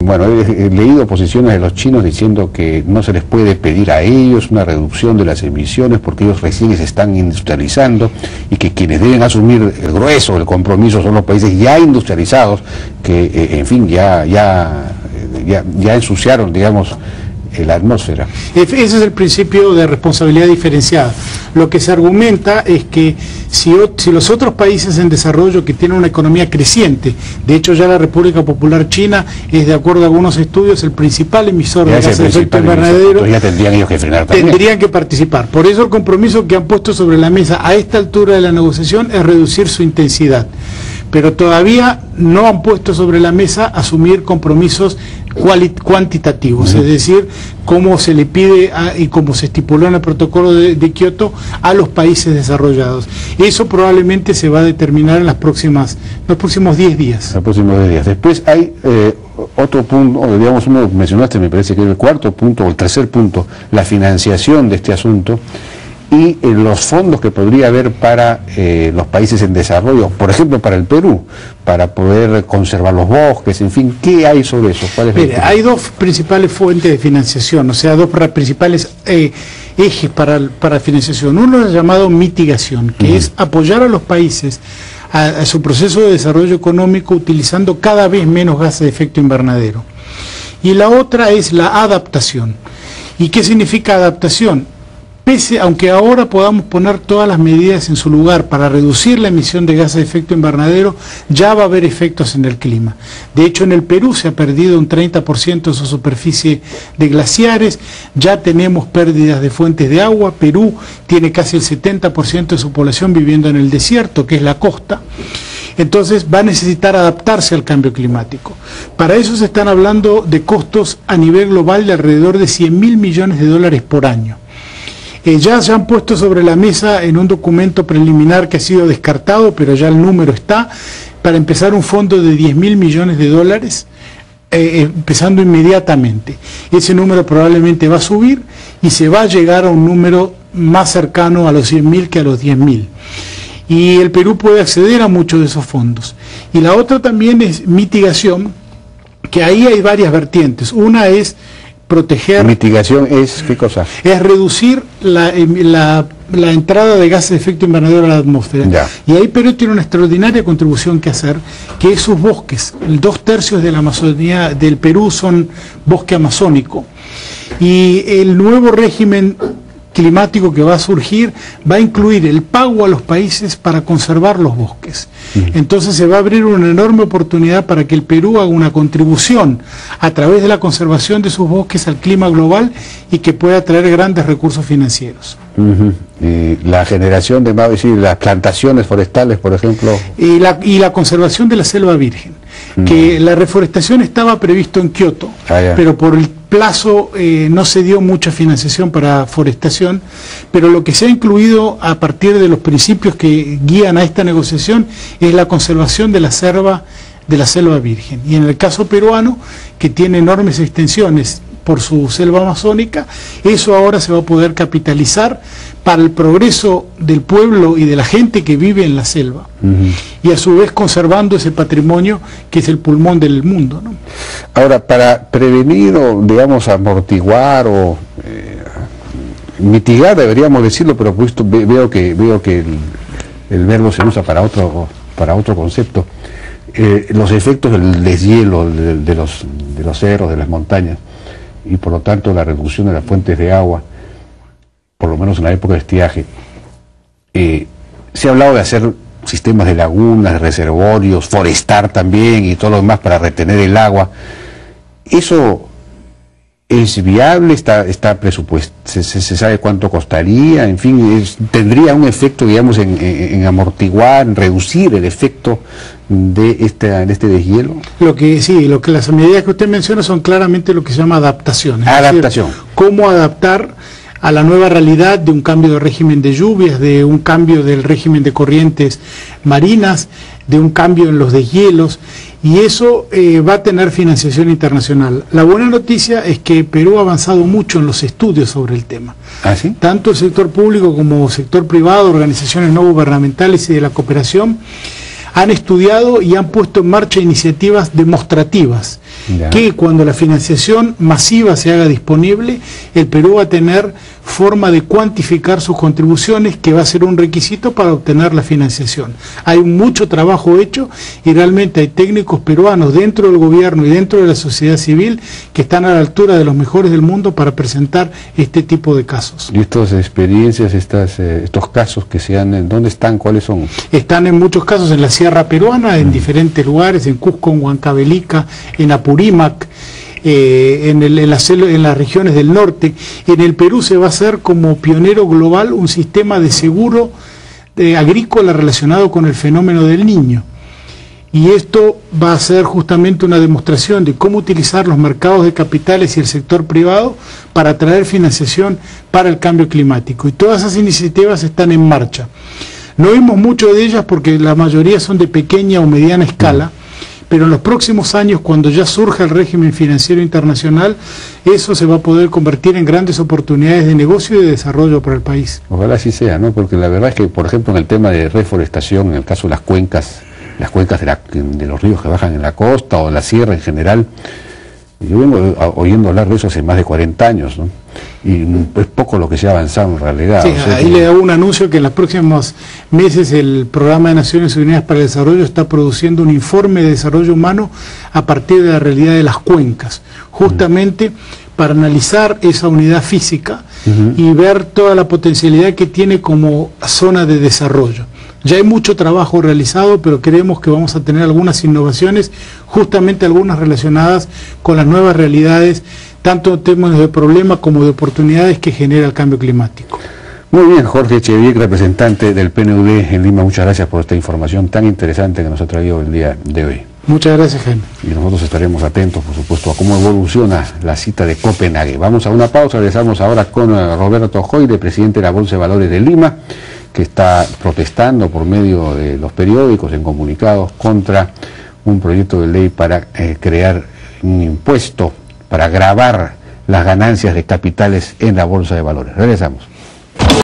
Bueno, he leído posiciones de los chinos diciendo que no se les puede pedir a ellos una reducción de las emisiones porque ellos recién se están industrializando y que quienes deben asumir el grueso del compromiso son los países ya industrializados que, en fin, ya ensuciaron, digamos, la atmósfera. Ese es el principio de responsabilidad diferenciada. Lo que se argumenta es que si los otros países en desarrollo que tienen una economía creciente, de hecho ya la República Popular China es, de acuerdo a algunos estudios, el principal emisor de gases de efecto invernadero, ya tendrían ellos que frenar también. Tendrían que participar. Por eso el compromiso que han puesto sobre la mesa a esta altura de la negociación es reducir su intensidad. Pero todavía no han puesto sobre la mesa asumir compromisos cuantitativos, es decir, cómo se le pide y como se estipuló en el protocolo de Kioto a los países desarrollados. Eso probablemente se va a determinar en los próximos 10 días. Los próximos 10 días. Después hay otro punto, digamos, uno mencionaste, me parece que es el cuarto punto o el tercer punto, la financiación de este asunto y los fondos que podría haber para los países en desarrollo, por ejemplo para el Perú, para poder conservar los bosques, en fin, ¿qué hay sobre eso? Mire, hay dos principales fuentes de financiación, o sea, dos principales ejes para financiación. Uno es el llamado mitigación, que es apoyar a los países a su proceso de desarrollo económico utilizando cada vez menos gases de efecto invernadero. Y la otra es la adaptación. ¿Y qué significa adaptación? Aunque ahora podamos poner todas las medidas en su lugar para reducir la emisión de gases de efecto invernadero, ya va a haber efectos en el clima. De hecho, en el Perú se ha perdido un 30% de su superficie de glaciares, ya tenemos pérdidas de fuentes de agua. Perú tiene casi el 70% de su población viviendo en el desierto, que es la costa. Entonces va a necesitar adaptarse al cambio climático. Para eso se están hablando de costos a nivel global de alrededor de 100.000 millones de dólares por año. Ya se han puesto sobre la mesa en un documento preliminar que ha sido descartado, pero ya el número está, para empezar un fondo de 10.000 millones de dólares, empezando inmediatamente. Ese número probablemente va a subir y se va a llegar a un número más cercano a los 100.000 que a los 10.000. Y el Perú puede acceder a muchos de esos fondos. Y la otra también es mitigación, que ahí hay varias vertientes. Una es proteger... ¿Mitigación es qué cosa? Es reducir la entrada de gases de efecto invernadero a la atmósfera. Ya. Y ahí Perú tiene una extraordinaria contribución que hacer, que es sus bosques. 2/3 de la Amazonía del Perú son bosque amazónico. Y el nuevo régimen climático que va a surgir va a incluir el pago a los países para conservar los bosques. Entonces se va a abrir una enorme oportunidad para que el Perú haga una contribución a través de la conservación de sus bosques al clima global y que pueda traer grandes recursos financieros. La generación de, vamos a decir, las plantaciones forestales, por ejemplo. Y la conservación de la selva virgen. Que la reforestación estaba previsto en Kioto, pero por el plazo no se dio mucha financiación para forestación, pero lo que se ha incluido a partir de los principios que guían a esta negociación es la conservación de la selva virgen. Y en el caso peruano, que tiene enormes extensiones por su selva amazónica, eso ahora se va a poder capitalizar para el progreso del pueblo y de la gente que vive en la selva, y a su vez conservando ese patrimonio que es el pulmón del mundo, ¿no? Ahora, para prevenir o, digamos, amortiguar o mitigar, deberíamos decirlo, pero pues veo que el verbo se usa para otro concepto, los efectos del deshielo de los cerros, de las montañas, y por lo tanto la reducción de las fuentes de agua, por lo menos en la época de estiaje. Se ha hablado de hacer sistemas de lagunas, de reservorios, forestar también y todo lo demás para retener el agua. ¿Eso es viable? ¿Está presupuesto? ¿Se sabe cuánto costaría? En fin, ¿tendría un efecto, digamos, en amortiguar, en reducir el efecto de este deshielo? Las medidas que usted menciona son claramente lo que se llama adaptación. Adaptación. Decir, cómo adaptar a la nueva realidad de un cambio de régimen de lluvias, de un cambio del régimen de corrientes marinas, de un cambio en los deshielos, y eso va a tener financiación internacional. La buena noticia es que Perú ha avanzado mucho en los estudios sobre el tema. ¿Ah, sí? Tanto el sector público como el sector privado, organizaciones no gubernamentales y de la cooperación, han estudiado y han puesto en marcha iniciativas demostrativas que cuando la financiación masiva se haga disponible, el Perú va a tener forma de cuantificar sus contribuciones, que va a ser un requisito para obtener la financiación. Hay mucho trabajo hecho y realmente hay técnicos peruanos dentro del gobierno y dentro de la sociedad civil que están a la altura de los mejores del mundo para presentar este tipo de casos. ¿Y estas experiencias, estos casos que se han, dónde están, cuáles son? Están en muchos casos en la Sierra Peruana, en diferentes lugares, en Cusco, en Huancavelica, en Apurímac, en las regiones del norte. En el Perú se va a hacer como pionero global un sistema de seguro agrícola relacionado con el fenómeno del Niño. Y esto va a ser justamente una demostración de cómo utilizar los mercados de capitales y el sector privado para atraer financiación para el cambio climático. Y todas esas iniciativas están en marcha. No vimos mucho de ellas porque la mayoría son de pequeña o mediana escala, pero en los próximos años, cuando ya surja el régimen financiero internacional, eso se va a poder convertir en grandes oportunidades de negocio y de desarrollo para el país. Ojalá así sea, ¿no? Porque la verdad es que, por ejemplo, en el tema de reforestación, en el caso de las cuencas de los ríos que bajan en la costa o en la sierra en general, yo vengo oyendo hablar de eso hace más de 40 años, ¿no? Y es poco lo que se ha avanzado en realidad. Sí, o sea, ahí le hago un anuncio que en los próximos meses el Programa de Naciones Unidas para el Desarrollo está produciendo un informe de desarrollo humano a partir de la realidad de las cuencas, justamente para analizar esa unidad física y ver toda la potencialidad que tiene como zona de desarrollo. Ya hay mucho trabajo realizado, pero creemos que vamos a tener algunas innovaciones, justamente algunas relacionadas con las nuevas realidades, tanto en términos de problemas como de oportunidades que genera el cambio climático. Muy bien, Jorge Echeviek, representante del PNUD en Lima, muchas gracias por esta información tan interesante que nos ha traído el día de hoy. Muchas gracias, Jaime. Y nosotros estaremos atentos, por supuesto, a cómo evoluciona la cita de Copenhague. Vamos a una pausa, regresamos ahora con Roberto Joire, presidente de la Bolsa de Valores de Lima, que está protestando por medio de los periódicos en comunicados contra un proyecto de ley para crear un impuesto para gravar las ganancias de capitales en la Bolsa de Valores. Regresamos.